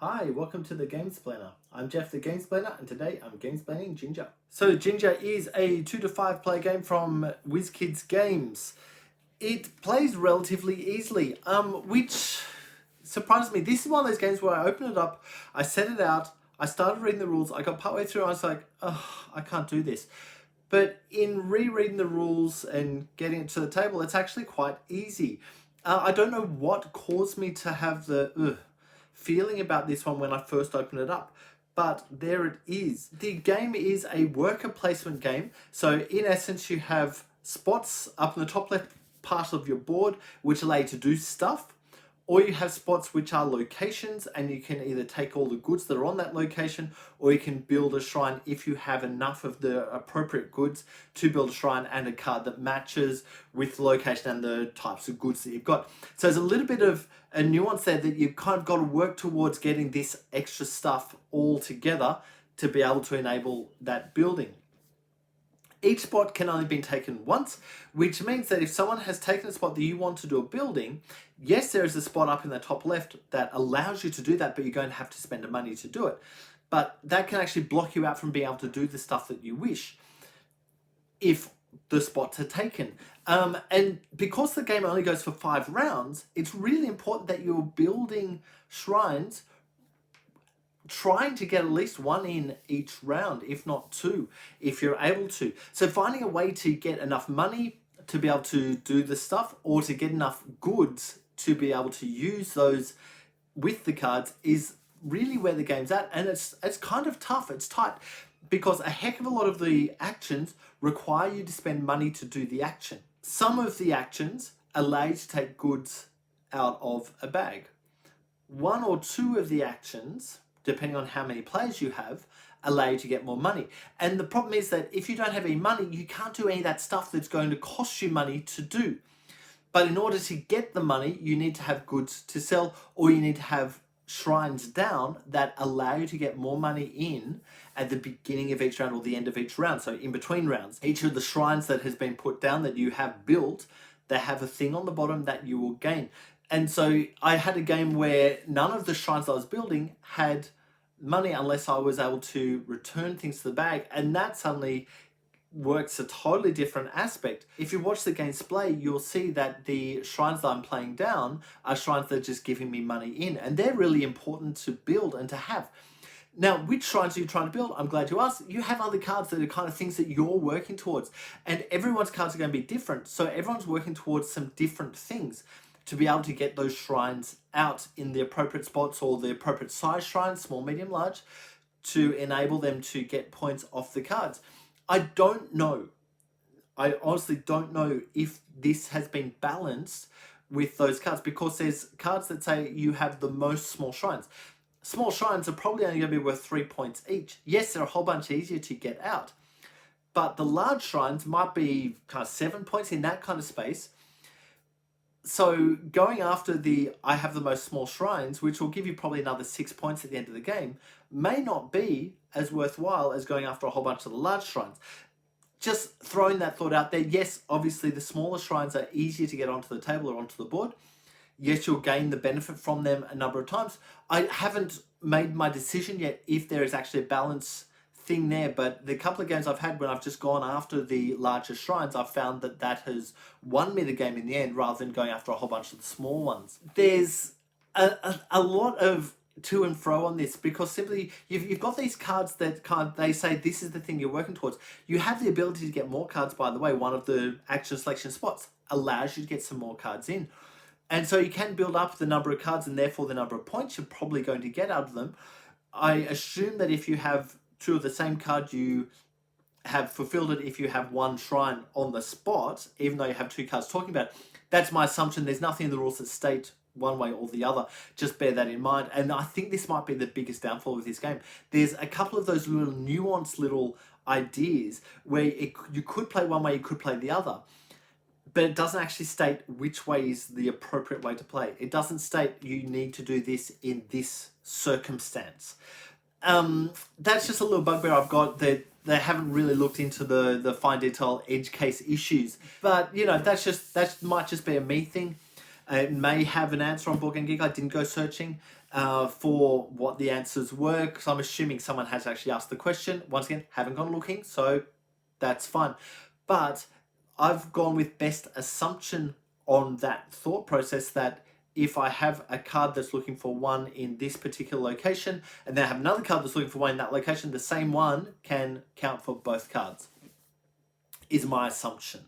Hi, welcome to the Gamesplainer. I'm Jeff the Gamesplainer and today I'm gamesplaining Jinja. So Jinja is a 2 to 5 player game from WizKids Games. It plays relatively easily, which surprised me. This is one of those games where I open it up, I set it out, I started reading the rules, I got partway through and I was like, oh, I can't do this. But in rereading the rules and getting it to the table, it's actually quite easy. I don't know what caused me to have the feeling about this one when I first opened it up, but there it is. The game is a worker placement game, so in essence you have spots up in the top left part of your board which allow you to do stuff, or you have spots which are locations and you can either take all the goods that are on that location or you can build a shrine if you have enough of the appropriate goods to build a shrine and a card that matches with the location and the types of goods that you've got. So there's a little bit of a nuance there that you've kind of got to work towards getting this extra stuff all together to be able to enable that building. Each spot can only be taken once, which means that if someone has taken a spot that you want to do a building, yes, there is a spot up in the top left that allows you to do that, but you're going to have to spend the money to do it. But that can actually block you out from being able to do the stuff that you wish if the spots are taken. And because the game only goes for 5 rounds, it's really important that you're building shrines trying to get at least 1 in each round, if not 2, if you're able to. So finding a way to get enough money to be able to do the stuff or to get enough goods to be able to use those with the cards is really where the game's at. And it's kind of tough, it's tight, because a heck of a lot of the actions require you to spend money to do the action. Some of the actions allow you to take goods out of a bag. 1 or 2 of the actions, depending on how many players you have, allow you to get more money. And the problem is that if you don't have any money, you can't do any of that stuff that's going to cost you money to do. But in order to get the money, you need to have goods to sell, or you need to have shrines down that allow you to get more money in at the beginning of each round or the end of each round. So in between rounds, each of the shrines that has been put down that you have built, they have a thing on the bottom that you will gain. And so I had a game where none of the shrines I was building had money unless I was able to return things to the bag. And that suddenly works a totally different aspect. If you watch the games play, you'll see that the shrines that I'm playing down are shrines that are just giving me money in. And they're really important to build and to have. Now, which shrines are you trying to build? I'm glad you asked. You have other cards that are kind of things that you're working towards. And everyone's cards are going to be different. So everyone's working towards some different things to be able to get those shrines out in the appropriate spots or the appropriate size shrines, small, medium, large, to enable them to get points off the cards. I don't know. I honestly don't know if this has been balanced with those cards, because there's cards that say you have the most small shrines. Small shrines are probably only going to be worth 3 points each. Yes, they're a whole bunch easier to get out, but the large shrines might be kind of 7 points in that kind of space. So going after I have the most small shrines, which will give you probably another 6 points at the end of the game, may not be as worthwhile as going after a whole bunch of the large shrines. Just throwing that thought out there. Yes, obviously the smaller shrines are easier to get onto the table or onto the board. Yes, you'll gain the benefit from them a number of times. I haven't made my decision yet if there is actually a balance thing there, but the couple of games I've had when I've just gone after the larger shrines, I've found that that has won me the game in the end rather than going after a whole bunch of the small ones. There's a lot of to and fro on this, because simply you've got these cards that they say this is the thing you're working towards. You have the ability to get more cards, by the way. One of the action selection spots allows you to get some more cards in. And so you can build up the number of cards and therefore the number of points you're probably going to get out of them. I assume that if you have 2 of the same card, you have fulfilled it if you have 1 shrine on the spot, even though you have 2 cards talking about it. That's my assumption. There's nothing in the rules that state one way or the other. Just bear that in mind. And I think this might be the biggest downfall of this game. There's a couple of those little nuanced little ideas where you could play one way, you could play the other. But it doesn't actually state which way is the appropriate way to play. It doesn't state you need to do this in this circumstance. That's just a little bugbear I've got, that they haven't really looked into the fine detail edge case issues. But, you know, that might just be a me thing. It may have an answer on Board Game Geek. I didn't go searching. for what the answers were, because I'm assuming someone has actually asked the question. Once again, haven't gone looking, so that's fine. But I've gone with best assumption on that thought process, that if I have a card that's looking for one in this particular location, and then I have another card that's looking for one in that location, the same one can count for both cards, is my assumption.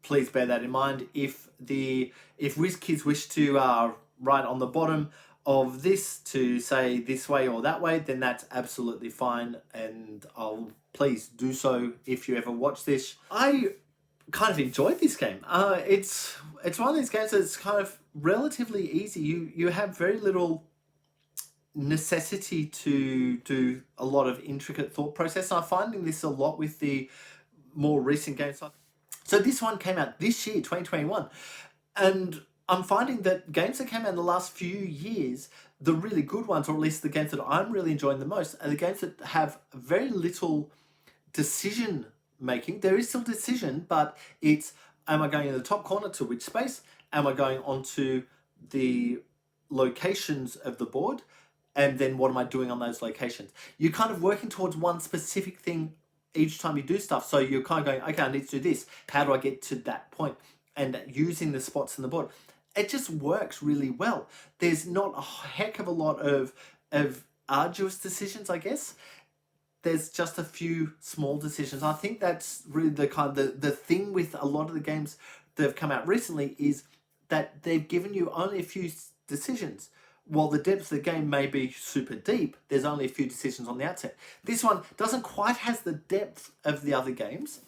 Please bear that in mind. If WizKids wish to write on the bottom of this to say this way or that way, then that's absolutely fine, and I'll please do so if you ever watch this. I kind of enjoyed this game. It's one of these games that's kind of relatively easy. You have very little necessity to do a lot of intricate thought process. I'm finding this a lot with the more recent games. So this one came out this year, 2021, and I'm finding that games that came out in the last few years, the really good ones, or at least the games that I'm really enjoying the most, are the games that have very little decision making. There is still decision, but it's, am I going in the top corner to which space? Am I going onto the locations of the board? And then what am I doing on those locations? You're kind of working towards one specific thing each time you do stuff. So you're kind of going, okay, I need to do this. How do I get to that point? And using the spots in the board. It just works really well. There's not a heck of a lot of arduous decisions, I guess. There's just a few small decisions. I think that's really the kind of the thing with a lot of the games that have come out recently, is that they've given you only a few decisions. While the depth of the game may be super deep, there's only a few decisions on the outset. This one doesn't quite have the depth of the other games,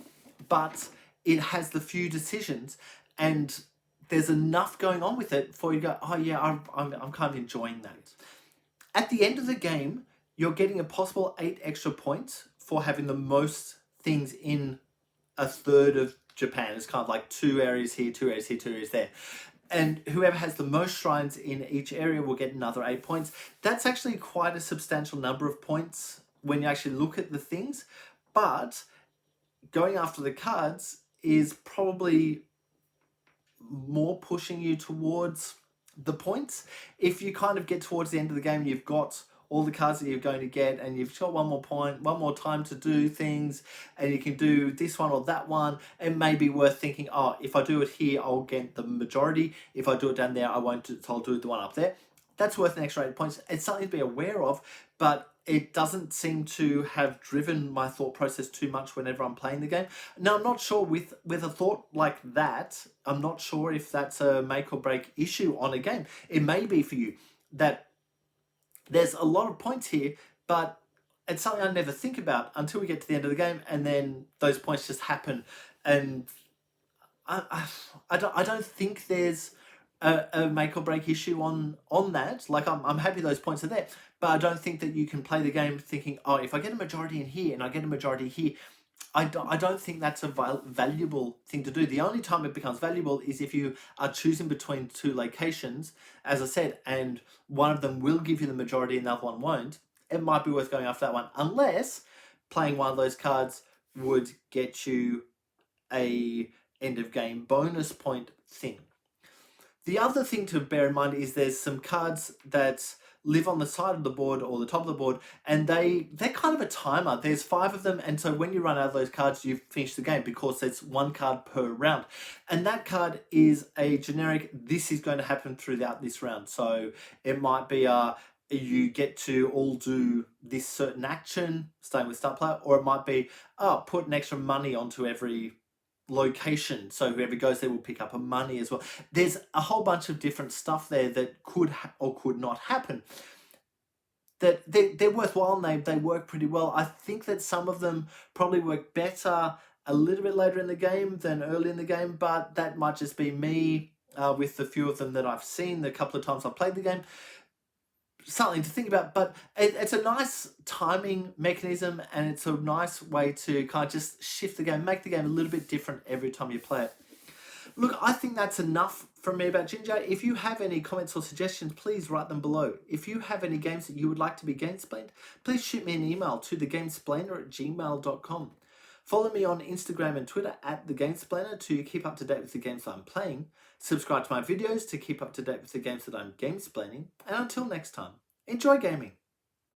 but it has the few decisions, and there's enough going on with it for you to go, oh yeah, I'm kind of enjoying that. At the end of the game, you're getting a possible 8 extra points for having the most things in a third of Japan. It's kind of like 2 areas here, 2 areas here, 2 areas there. And whoever has the most shrines in each area will get another 8 points. That's actually quite a substantial number of points when you actually look at the things. But going after the cards is probably more pushing you towards the points. If you kind of get towards the end of the game, you've got all the cards that you're going to get, and you've got one more time to do things, and you can do this one or that one. It may be worth thinking, oh, if I do it here, I'll get the majority. If I do it down there, I won't, so I'll do the one up there. That's worth an extra 8 points. It's something to be aware of, but it doesn't seem to have driven my thought process too much whenever I'm playing the game. Now, I'm not sure with a thought like that, I'm not sure if that's a make or break issue on a game. It may be for you that there's a lot of points here, but it's something I never think about until we get to the end of the game, and then those points just happen. And I don't think there's a make or break issue on that. Like, I'm happy those points are there, but I don't think that you can play the game thinking, oh, if I get a majority in here and I get a majority here, I don't think that's a valuable thing to do. The only time it becomes valuable is if you are choosing between 2 locations, as I said, and one of them will give you the majority and the other one won't. It might be worth going after that one, unless playing one of those cards would get you a end of game bonus point thing. The other thing to bear in mind is there's some cards that live on the side of the board or the top of the board, and they're kind of a timer. There's 5 of them, and so when you run out of those cards, you've finished the game, because there's 1 card per round. And that card is a generic, this is going to happen throughout this round. So it might be you get to all do this certain action, starting with start player, or it might be, put an extra money onto every location, so whoever goes there will pick up a money as well. There's a whole bunch of different stuff there that could or could not happen. That they're worthwhile, and they work pretty well. I think that some of them probably work better a little bit later in the game than early in the game, but that might just be me with the few of them that I've seen the couple of times I've played the game. Something to think about, but it's a nice timing mechanism, and it's a nice way to kind of just shift the game, make the game a little bit different every time you play it. Look, I think that's enough from me about Jinja. If you have any comments or suggestions, please write them below. If you have any games that you would like to be gamesplained, please shoot me an email to thegamesplainer@gmail.com. Follow me on Instagram and Twitter at the Gamesplainer to keep up to date with the games that I'm playing. Subscribe to my videos to keep up to date with the games that I'm gamesplaining. And until next time, enjoy gaming.